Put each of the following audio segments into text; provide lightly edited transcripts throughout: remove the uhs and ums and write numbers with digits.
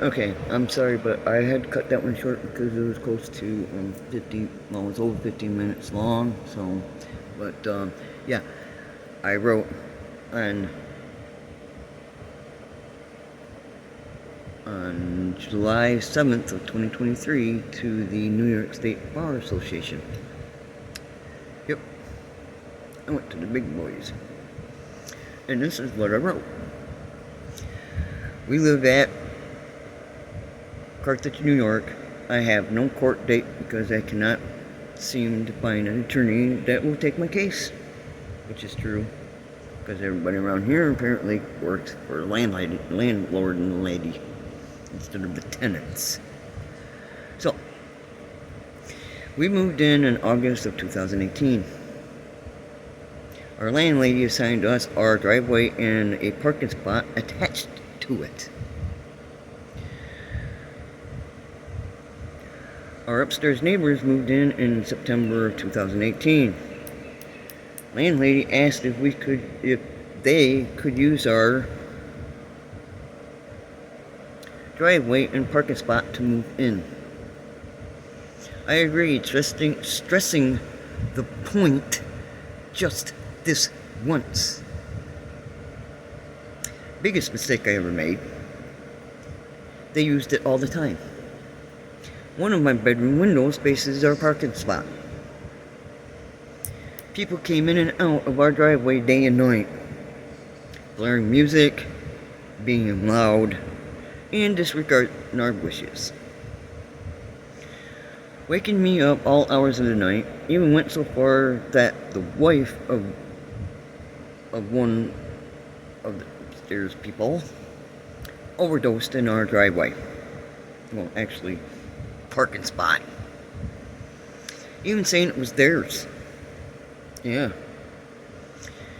Okay, I'm sorry, but I had to cut that one short because it was close to 50, well, it was over 15 minutes long, so, but, yeah, I wrote on, on July 7th of 2023 to the New York State Bar Association. Yep, I went to the big boys. And this is what I wrote. We live at Carthage, New York. I have no court date because I cannot seem to find an attorney that will take my case, which is true because everybody around here apparently works for a landlord and lady instead of the tenants. So, we moved in August of 2018. Our landlady assigned us our driveway and a parking spot attached to it. Our upstairs neighbors moved in September of 2018. Landlady asked if they could use our driveway and parking spot to move in. I agreed, stressing the point just this once. Biggest mistake I ever made. They used it all the time. One of my bedroom windows faces our parking spot. People came in and out of our driveway day and night, blaring music, being loud, and disregarding our wishes. Waking me up all hours of the night, even went so far that the wife of one of the upstairs people overdosed in our driveway. Well, actually, parking spot. Even saying it was theirs. Yeah.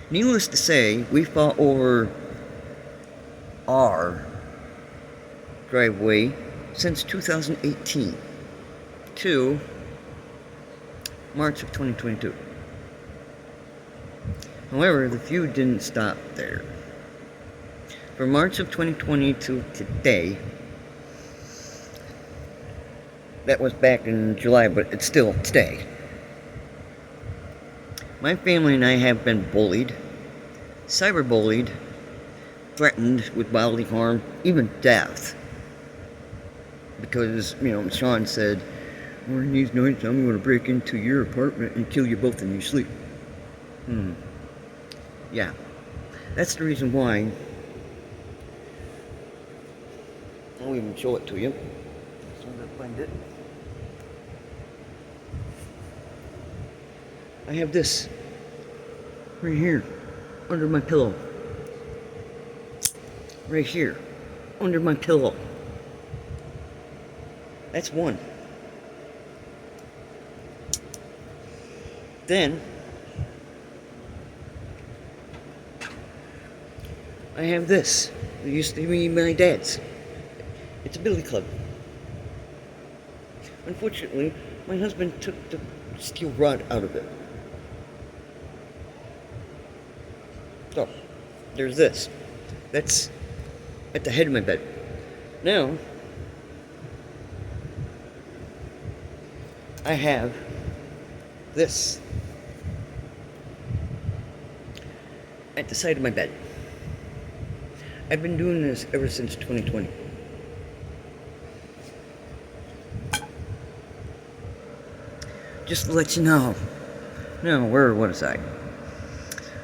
Needless to say, we fought over our driveway since 2018 to March of 2022. However, the feud didn't stop there. From March of 2020 to today, that was back in July, but it's still today. My family and I have been bullied, cyberbullied, threatened with bodily harm, even death. Because, Sean said, "During these nights, I'm going to break into your apartment and kill you both in your sleep." Yeah. That's the reason why. I'll even show it to you. So I'm going to find it. I have this right here under my pillow. Right here under my pillow. That's one. Then I have this. It used to be my dad's. It's a billy club. Unfortunately, my husband took the steel rod out of it. So, there's this. That's at the head of my bed. Now, I have this at the side of my bed. I've been doing this ever since 2020. Just to let you know. Now, where was I?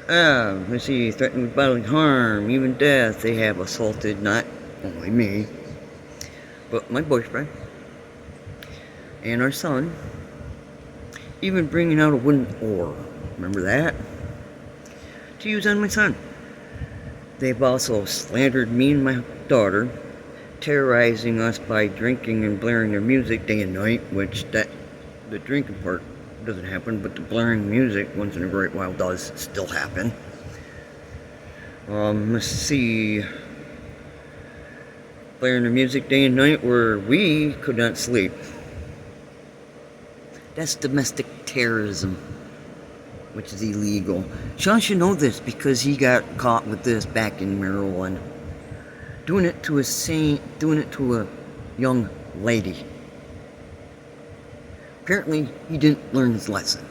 Let's see, threatened with bodily harm, even death. They have assaulted not only me, but my boyfriend and our son. Even bringing out a wooden oar. Remember that? To use on my son. They've also slandered me and my daughter, terrorizing us by drinking and blaring their music day and night, which the drinking part doesn't happen, but the blaring music once in a great while does still happen. Let's see. Blaring the music day and night where we could not sleep. That's domestic terrorism, which is illegal. Sean should know this because he got caught with this back in Maryland. doing it to a young lady. Apparently, he didn't learn his lesson.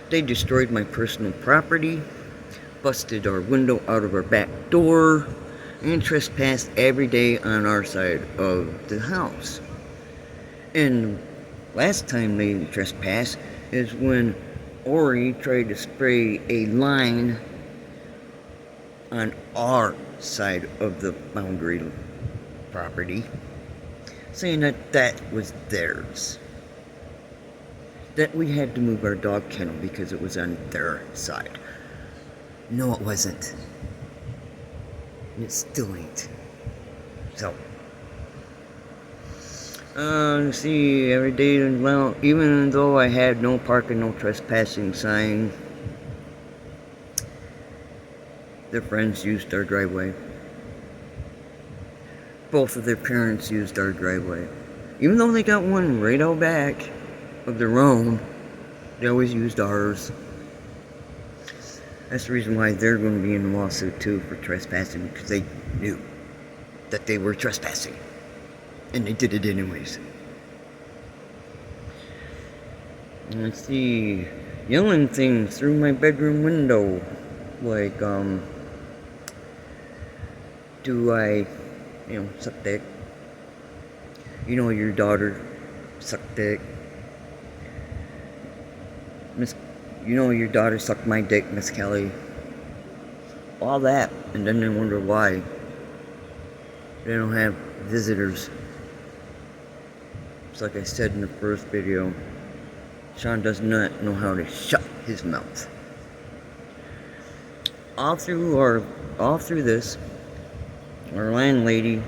They destroyed my personal property, busted our window out of our back door, and trespassed every day on our side of the house. And last time they trespassed is when Ori tried to spray a line on our side of the boundary property, saying that that was theirs. That we had to move our dog kennel because it was on their side. No, it wasn't. And it still ain't. So, see, every day, well, even though I had no parking, no trespassing sign, their friends used our driveway. Both of their parents used our driveway. Even though they got one right out back of their own, they always used ours. That's the reason why they're going to be in the lawsuit too for trespassing, because they knew that they were trespassing. And they did it anyways. Let's see, yelling things through my bedroom window, like, do I, suck dick? Your daughter suck dick. Your daughter sucked my dick, Miss Kelly. All that, and then they wonder why they don't have visitors. It's like I said in the first video, Sean does not know how to shut his mouth. All through this, our landlady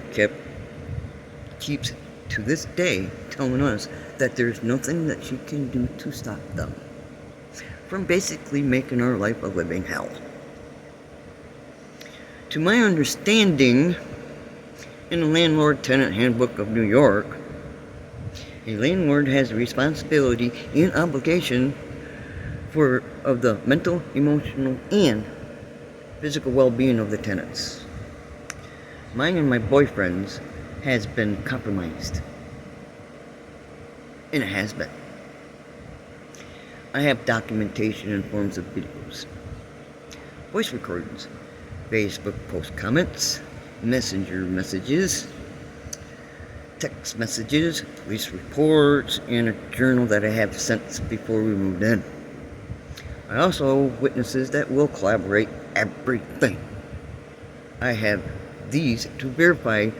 keeps to this day telling us that there's nothing that she can do to stop them from basically making our life a living hell. To my understanding, in the Landlord-Tenant Handbook of New York, a landlord has a responsibility and obligation of the mental, emotional, and physical well-being of the tenants. Mine and my boyfriend's has been compromised. And it has been. I have documentation in forms of videos, voice recordings, Facebook post comments, messenger messages, text messages, police reports, and a journal that I have since before we moved in. I also witnesses that will corroborate everything. I have these to verify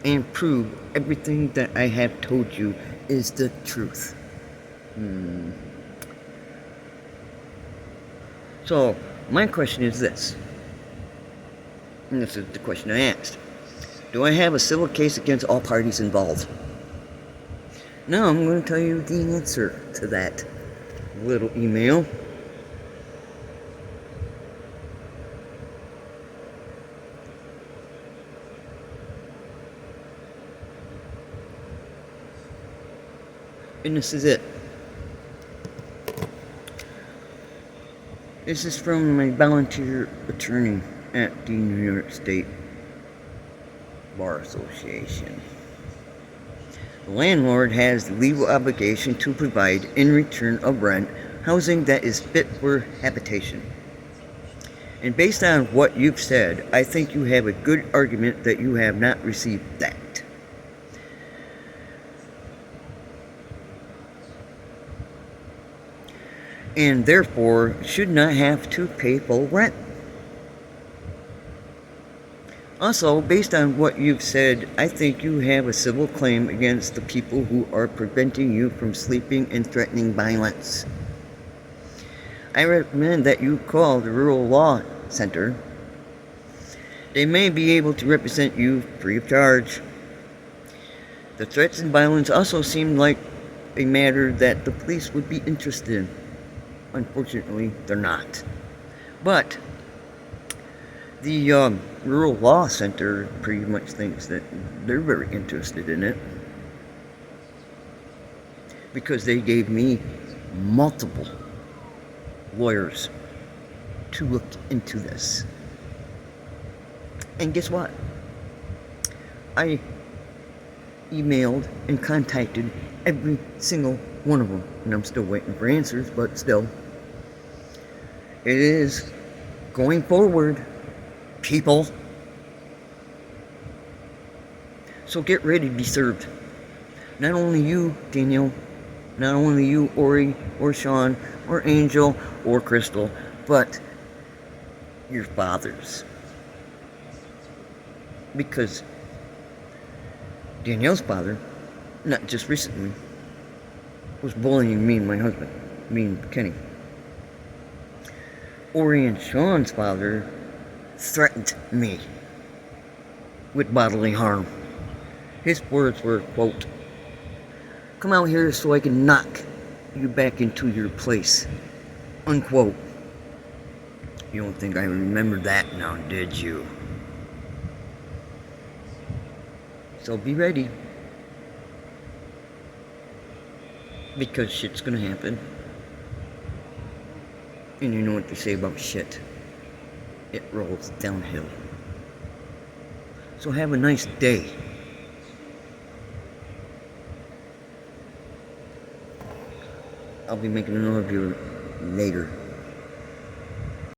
and prove everything that I have told you is the truth. So, my question is this, and this is the question I asked. Do I have a civil case against all parties involved? Now I'm going to tell you the answer to that little email. And this is it. This is from my volunteer attorney at the New York State Bar Association. The landlord has the legal obligation to provide, in return of rent, housing that is fit for habitation. And based on what you've said, I think you have a good argument that you have not received that. And therefore should not have to pay full rent. Also, based on what you've said, I think you have a civil claim against the people who are preventing you from sleeping and threatening violence. I recommend that you call the Rural Law Center. They may be able to represent you free of charge. The threats and violence also seem like a matter that the police would be interested in. Unfortunately, they're not. But the Rural Law Center pretty much thinks that they're very interested in it, because they gave me multiple lawyers to look into this. And guess what? I emailed and contacted every single one of them. And I'm still waiting for answers, but still. It is going forward, people. So get ready to be served. Not only you, Danielle, not only you, Ori, or Sean, or Angel, or Crystal, but your fathers. Because Danielle's father, not just recently, was bullying me and my husband, me and Kenny. Ori and Sean's father threatened me with bodily harm. His words were, quote, "Come out here so I can knock you back into your place," unquote. You don't think I remember that now, did you? So be ready. Because shit's gonna happen. And you know what they say about shit. It rolls downhill. So have a nice day. I'll be making another video later.